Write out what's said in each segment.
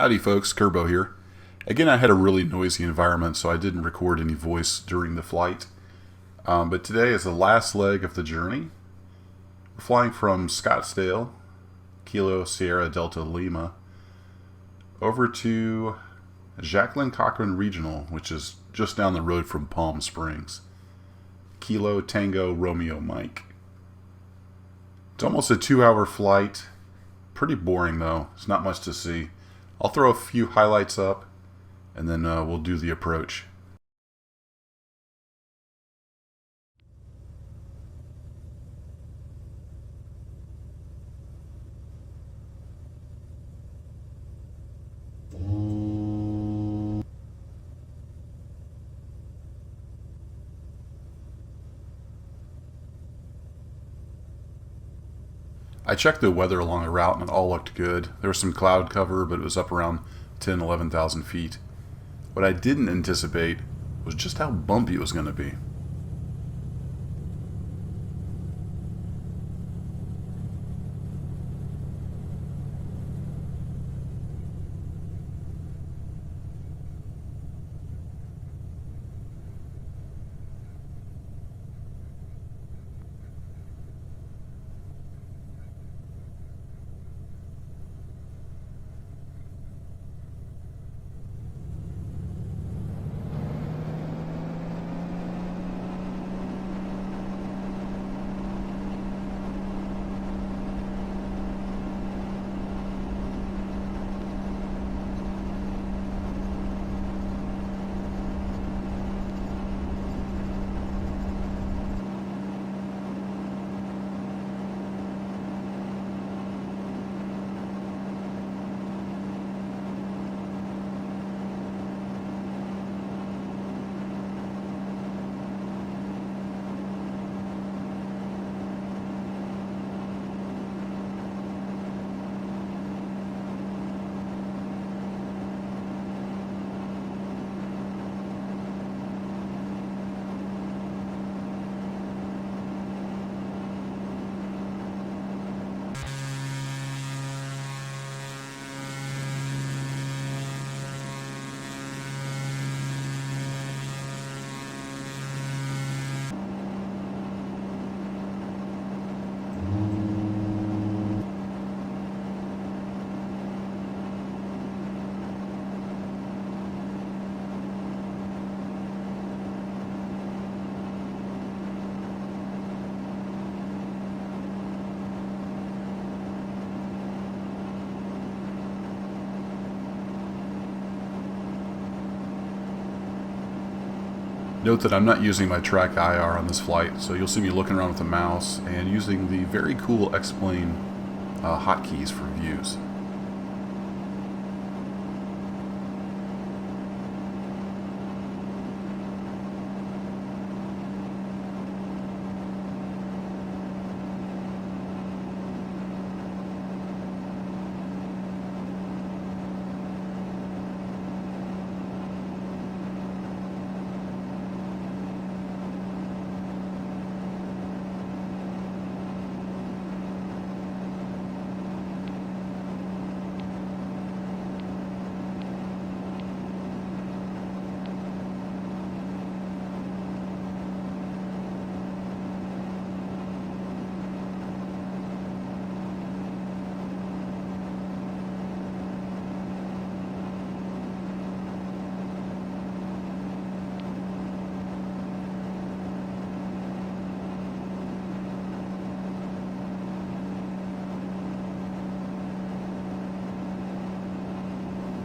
Howdy folks, Kerbo here. Again, I had a really noisy environment, so I didn't record any voice during the flight. But today is the last leg of the journey. We're flying from Scottsdale, Kilo Sierra Delta Lima, over to Jacqueline Cochran Regional, which is just down the road from Palm Springs. Kilo Tango Romeo Mike. It's almost a 2-hour flight. Pretty boring though. There's not much to see. I'll throw a few highlights up, and then we'll do the approach. I checked the weather along the route and it all looked good. There was some cloud cover, but it was up around 10,000, 11,000 feet. What I didn't anticipate was just how bumpy it was going to be. Note that I'm not using my track IR on this flight, so you'll see me looking around with the mouse and using the very cool X-Plane hotkeys for views.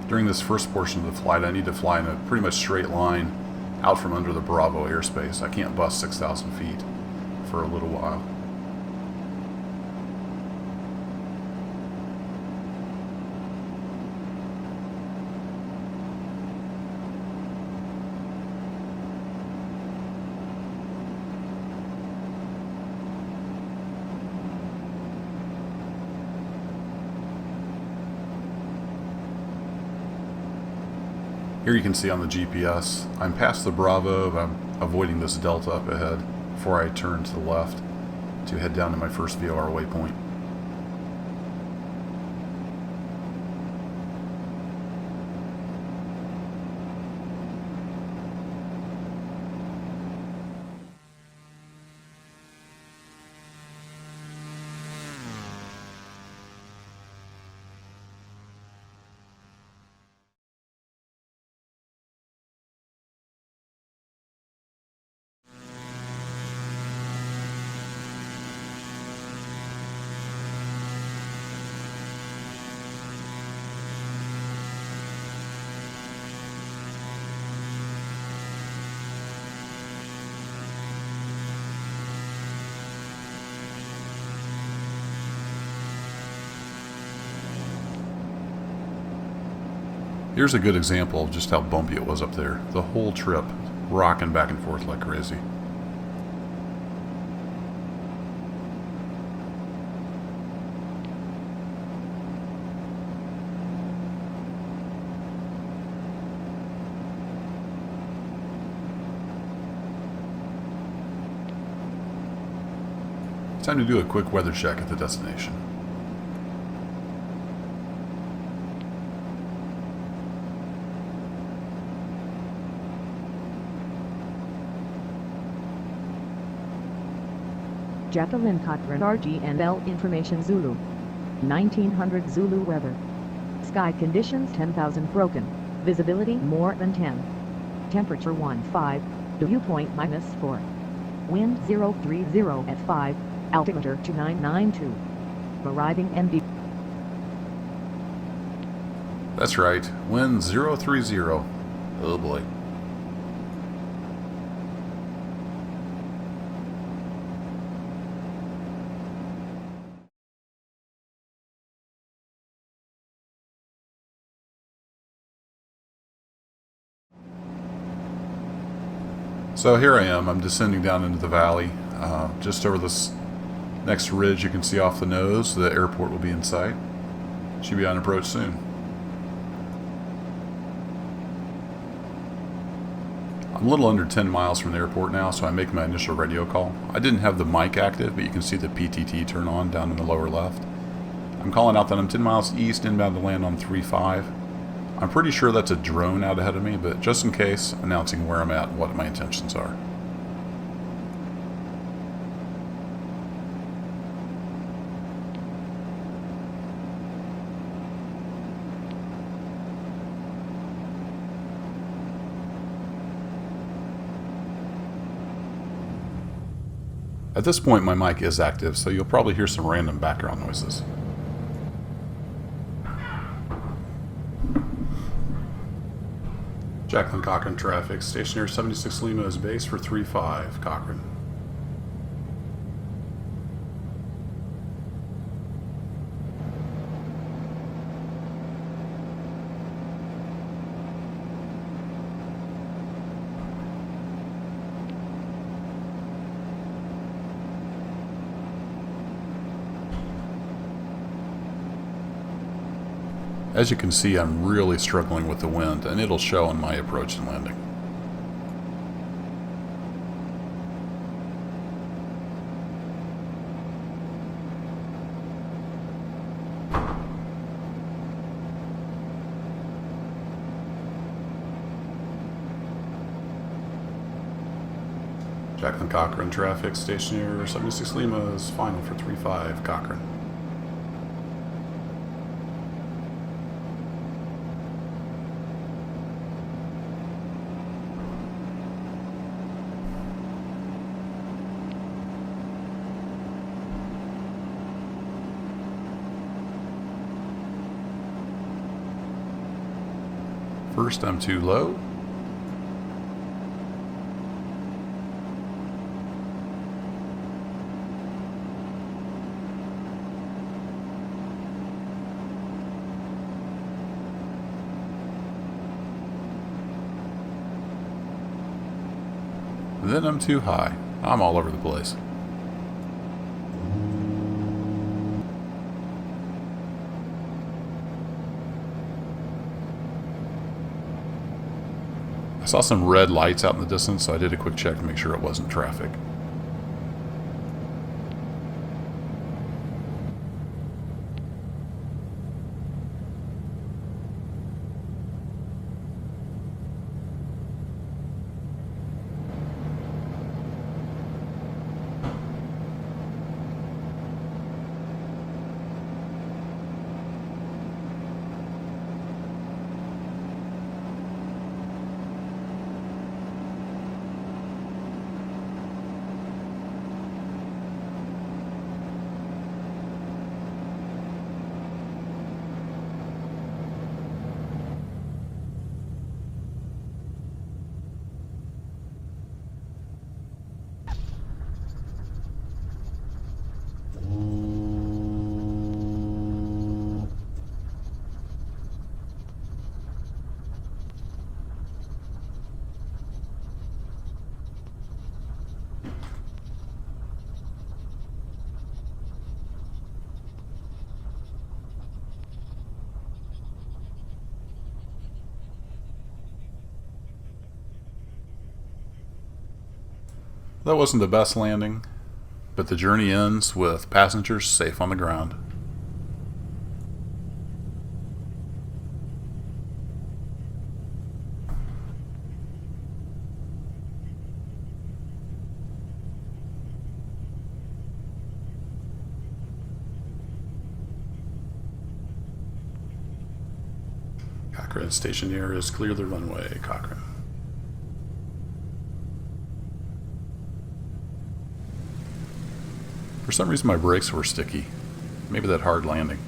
During this first portion of the flight, I need to fly in a pretty much straight line out from under the Bravo airspace. I can't bust 6,000 feet for a little while. Here you can see on the GPS, I'm past the Bravo, but I'm avoiding this delta up ahead before I turn to the left to head down to my first VOR waypoint. Here's a good example of just how bumpy it was up there. The whole trip, rocking back and forth like crazy. Time to do a quick weather check at the destination. Jacqueline Cochran RGNL Information Zulu. 1900 Zulu weather. Sky conditions 10,000 broken. Visibility more than 10. Temperature 15. Dew point -4. Wind 030 at 5. Altimeter 2992. Arriving ND. That's right, wind 030. Oh boy. So here I am, I'm descending down into the valley. Just over this next ridge you can see off the nose, the airport will be in sight. Should be on approach soon. I'm a little under 10 miles from the airport now, so I make my initial radio call. I didn't have the mic active, but you can see the PTT turn on down in the lower left. I'm calling out that I'm 10 miles east, inbound to land on 35. I'm pretty sure that's a drone out ahead of me, but just in case, announcing where I'm at and what my intentions are. At this point, my mic is active, so you'll probably hear some random background noises. Jacqueline Cochran traffic. Stationair 76 Lima is base for 35 Cochran. As you can see, I'm really struggling with the wind, and it'll show on my approach and landing. Jacqueline Cochran traffic. Stationair 76 Lima is final for 35 Cochran. First, I'm too low. Then I'm too high. I'm all over the place. I saw some red lights out in the distance, so I did a quick check to make sure it wasn't traffic. That wasn't the best landing, but the journey ends with passengers safe on the ground. Cochrane, Stationair is clear the runway, Cochrane. For some reason my brakes were sticky. Maybe that hard landing.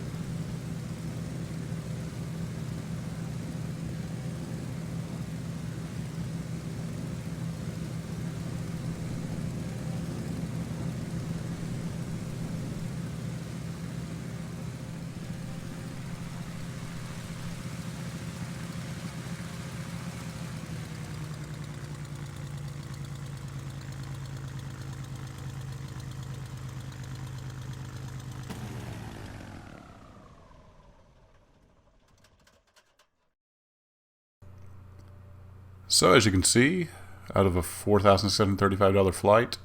So as you can see, out of a $4,735 flight,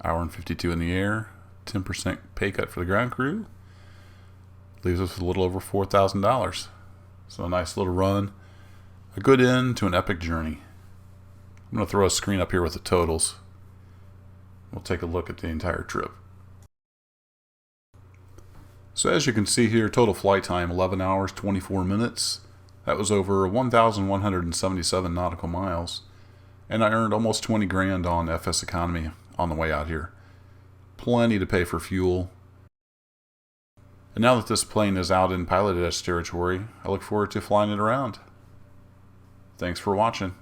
hour and 52 in the air, 10% pay cut for the ground crew, leaves us with a little over $4,000. So a nice little run, a good end to an epic journey. I'm going to throw a screen up here with the totals. We'll take a look at the entire trip. So as you can see here, total flight time 11 hours 24 minutes. That was over 1,177 nautical miles, and I earned almost 20 grand on FSEconomy on the way out here. Plenty to pay for fuel. And now that this plane is out in PilotEdge territory, I look forward to flying it around. Thanks for watching.